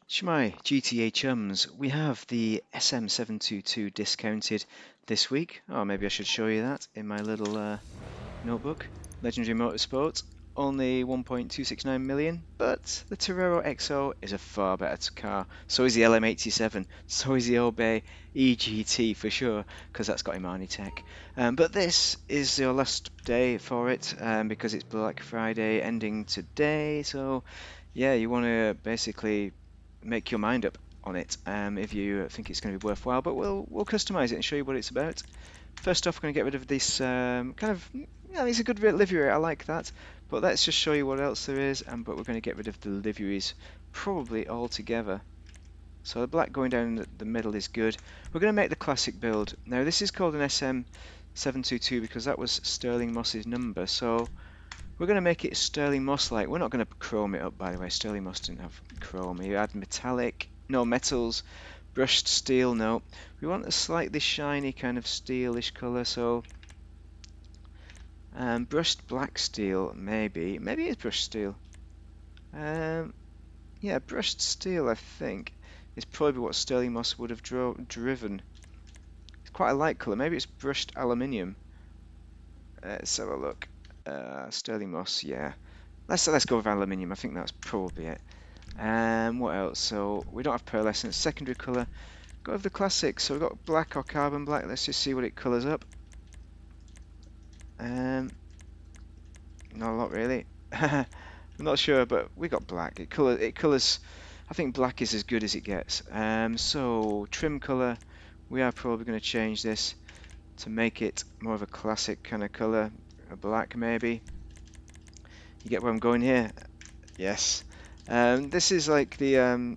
Shmai GTA chums, we have the SM722 discounted this week. Oh, maybe I should show you that in my little notebook. Legendary Motorsport, only 1.269 million, but the Torero XO is a far better car. So is the LM87, so is the Obey EGT for sure, because that's got Imani tech. But this is your last day for it, because it's Black Friday ending today, so yeah, you want to basically make your mind up on it if you think it's going to be worthwhile, but we'll customize it and show you what it's about. First off, we're going to get rid of this kind of, yeah, it's a good livery, I like that, but let's just show you what else there is, but we're going to get rid of the liveries probably altogether. So the black going down the middle is good. We're going to make the classic build. Now this is called an SM722 because that was Stirling Moss's number, so we're going to make it Stirling Moss-like. We're not going to chrome it up, by the way. Stirling Moss didn't have chrome. You add metallic, no metals, brushed steel, no. We want a slightly shiny kind of steelish colour, so brushed black steel, maybe. Maybe it's brushed steel. Yeah, brushed steel, I think, is probably what Stirling Moss would have driven. It's quite a light colour. Maybe it's brushed aluminium. Let's have a look. Stirling Moss, yeah. Let's go with aluminium. I think that's probably it. What else? So we don't have pearlescent. Secondary colour. Go with the classic. So we've got black or carbon black. Let's just see what it colours up. Not a lot really. I'm not sure, but we got black. It colours. I think black is as good as it gets. So trim colour. We are probably going to change this to make it more of a classic kind of colour. A black maybe. You get where I'm going here? Yes. This is like the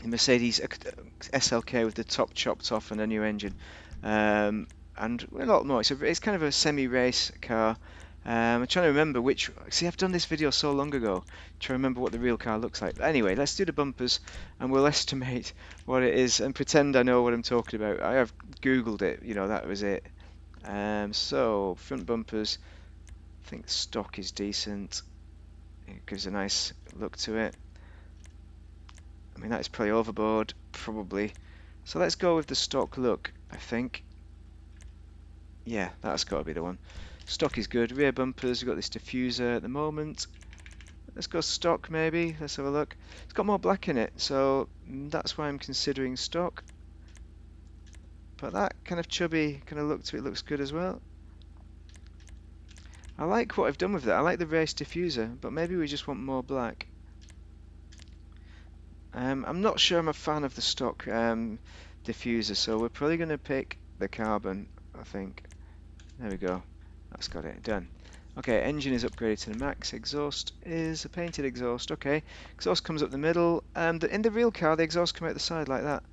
Mercedes SLK with the top chopped off and a new engine, and a lot more. It's kind of a semi-race car. I'm trying to remember which. See, I've done this video so long ago. Trying to remember what the real car looks like. But anyway, let's do the bumpers, and we'll estimate what it is and pretend I know what I'm talking about. I have Googled it. You know, that was it. So front bumpers. I think stock is decent. It gives a nice look to it. I mean, that is probably overboard, probably. So let's go with the stock look, I think. Yeah, that's got to be the one. Stock is good. Rear bumpers, we've got this diffuser at the moment. Let's go stock, maybe. Let's have a look. It's got more black in it, so that's why I'm considering stock. But that kind of chubby kind of look to it looks good as well. I like what I've done with that. I like the race diffuser, but maybe we just want more black. I'm not sure I'm a fan of the stock diffuser, so we're probably going to pick the carbon, I think. There we go. That's got it. Done. Okay, engine is upgraded to the max. Exhaust is a painted exhaust. Okay, exhaust comes up the middle. In the real car, the exhaust come out the side like that.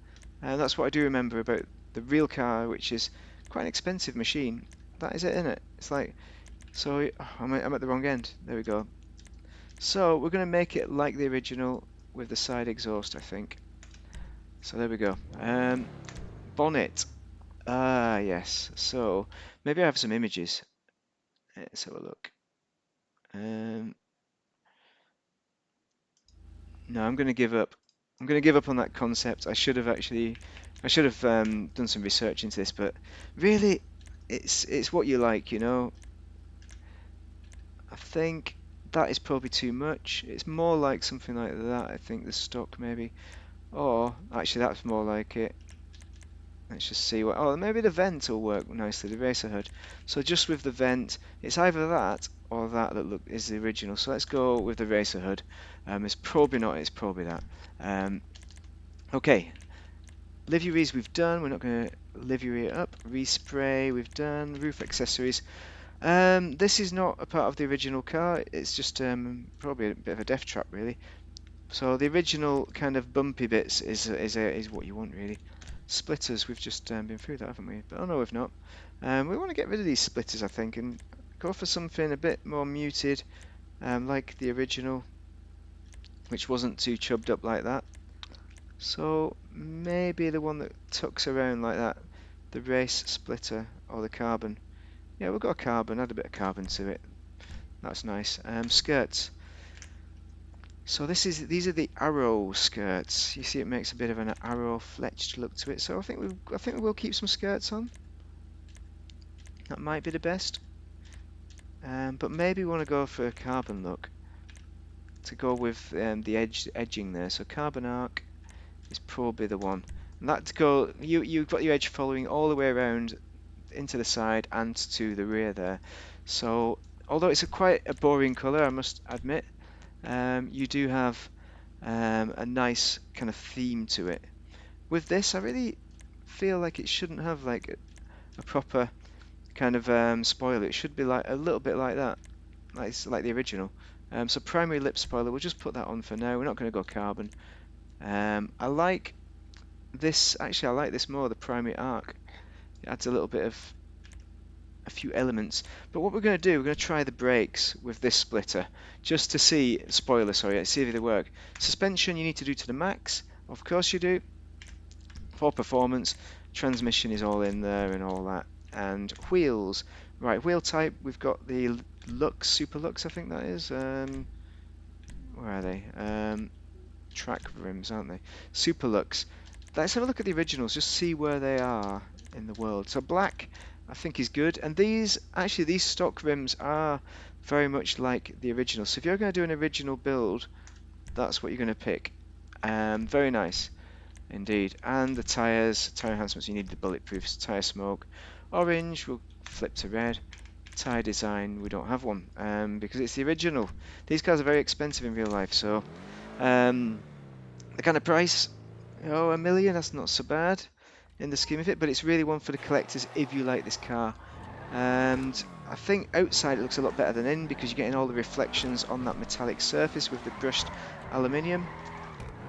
That's what I do remember about the real car, which is quite an expensive machine. That is it, isn't it? It's like, so I'm at the wrong end. There we go. So we're going to make it like the original with the side exhaust, I think. So there we go. Bonnet. Ah, yes. So maybe I have some images. Let's have a look. No, I'm going to give up. I'm going to give up on that concept. I should have done some research into this, but really, it's what you like, you know. I think that is probably too much. It's more like something like that. I think the stock maybe, or actually that's more like it. Let's just see what. Oh, maybe the vent will work nicely. The racer hood. So just with the vent, it's either that or that look is the original. So let's go with the racer hood. It's probably not. It's probably that. Okay. Liveries we've done. We're not going to livery it up. Respray we've done. Roof accessories. This is not a part of the original car. It's just probably a bit of a death trap, really. So the original kind of bumpy bits is what you want, really. Splitters, we've just been through that, haven't we? But oh no, we've not. We want to get rid of these splitters, I think, and go for something a bit more muted, like the original, which wasn't too chubbed up like that. So maybe the one that tucks around like that, the race splitter or the carbon. Yeah, we've got a carbon, add a bit of carbon to it. That's nice. Skirts. So these are the arrow skirts. You see, it makes a bit of an arrow fletched look to it. So I think we will keep some skirts on. That might be the best. But maybe we want to go for a carbon look to go with the edging there. So carbon arc is probably the one. And that to go, you've got your edge following all the way around into the side and to the rear there. So although it's quite a boring colour, I must admit, you do have a nice kind of theme to it. With this, I really feel like it shouldn't have like a proper kind of spoiler. It should be like a little bit like that, like the original. So primary lip spoiler, we'll just put that on for now. We're not going to go carbon. I like this, actually I like this more, the primary arc. It adds a little bit of a few elements. But what we're going to do, we're going to try the brakes with this splitter, just to see, spoiler, sorry, see if they work. Suspension you need to do to the max, of course you do, for performance. Transmission is all in there and all that. And wheels, right, wheel type, we've got the Lux, Super Lux I think that is. Where are they? Track rims, aren't they? Super Lux. Let's have a look at the originals, just see where they are in the world. So black, I think is good, and these stock rims are very much like the original. So if you're going to do an original build, that's what you're going to pick. Very nice indeed. And the tyres, tyre enhancements, you need the bulletproof tyre smoke. Orange, we'll flip to red. Tyre design, we don't have one because it's the original. These cars are very expensive in real life, so the kind of price, oh, $1 million, that's not so bad in the scheme of it, but it's really one for the collectors if you like this car. And I think outside it looks a lot better than in, because you're getting all the reflections on that metallic surface with the brushed aluminium.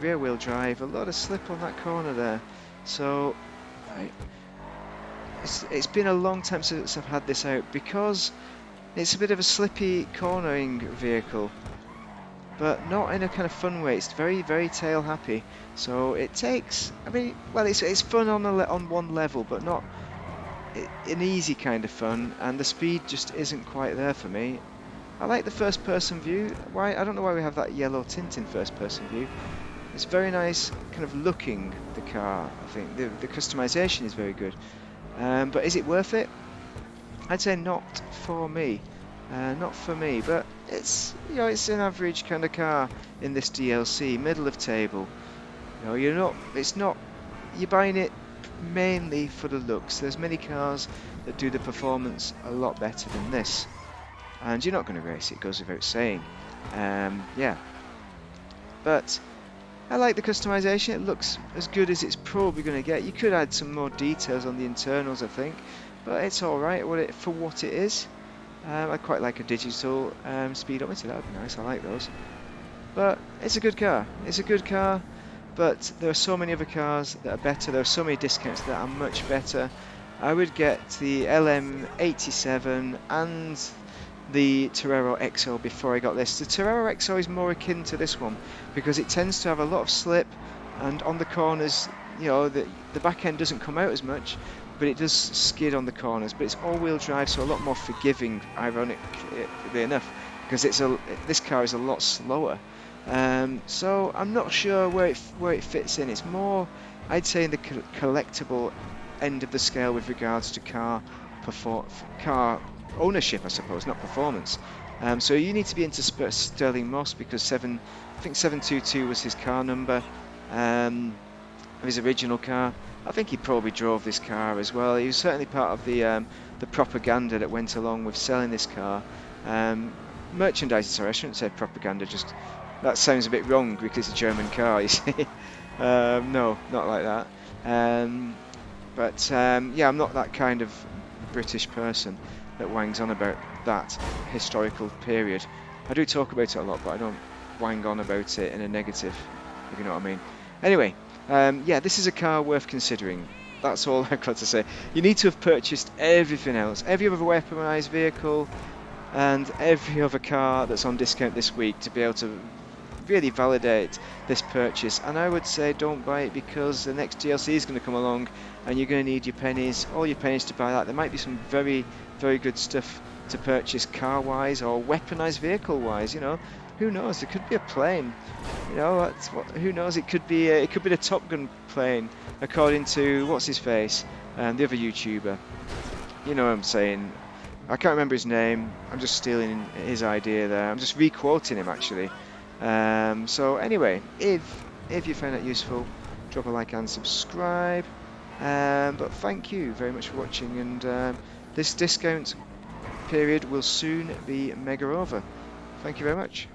Rear wheel drive, a lot of slip on that corner there. So it's been a long time since I've had this out, because it's a bit of a slippy cornering vehicle, but not in a kind of fun way. It's very, very tail happy. So it takes, I mean, well, it's fun on one level, but not an easy kind of fun, and the speed just isn't quite there for me. I like the first person view. I don't know why we have that yellow tint in first person view. It's very nice kind of looking, the car. I think the customization is very good. But is it worth it? I'd say not for me. Not for me, but it's it's an average kind of car in this DLC, middle of table. You're buying it mainly for the looks. There's many cars that do the performance a lot better than this, and you're not going to race it, goes without saying. Yeah, but I like the customization. It looks as good as it's probably going to get. You could add some more details on the internals, I think, but it's alright for what it is. I quite like a digital speedometer, that would be nice, I like those. But it's a good car, but there are so many other cars that are better, there are so many discounts that are much better. I would get the LM87 and the Torero XO before I got this. The Torero XO is more akin to this one, because it tends to have a lot of slip, and on the corners, the back end doesn't come out as much, but it does skid on the corners. But it's all-wheel drive, so a lot more forgiving, ironically enough, because this car is a lot slower. So I'm not sure where it fits in. It's more, I'd say, in the collectible end of the scale with regards to car ownership, I suppose, not performance. So you need to be into Stirling Moss, because I think 722 was his car number, of his original car. I think he probably drove this car as well. He was certainly part of the propaganda that went along with selling this car. Merchandising, sorry, I shouldn't say propaganda, just that sounds a bit wrong because it's a German car, you see. No, not like that. Yeah, I'm not that kind of British person that wangs on about that historical period. I do talk about it a lot, but I don't wang on about it in a negative, if you know what I mean. Anyway, yeah, this is a car worth considering. That's all I've got to say. You need to have purchased everything else, every other weaponised vehicle and every other car that's on discount this week, to be able to really validate this purchase. And I would say don't buy it, because the next DLC is going to come along and you're going to need your pennies, all your pennies, to buy that. There might be some very, very good stuff to purchase car wise or weaponized vehicle wise. who knows? It could be a plane. You know, that's what. Who knows? It could be. It could be the Top Gun plane, according to what's his face, the other YouTuber. You know what I'm saying? I can't remember his name. I'm just stealing his idea there. I'm just re-quoting him actually. So anyway, if you found that useful, drop a like and subscribe. But thank you very much for watching, and this discount period will soon be mega over. Thank you very much.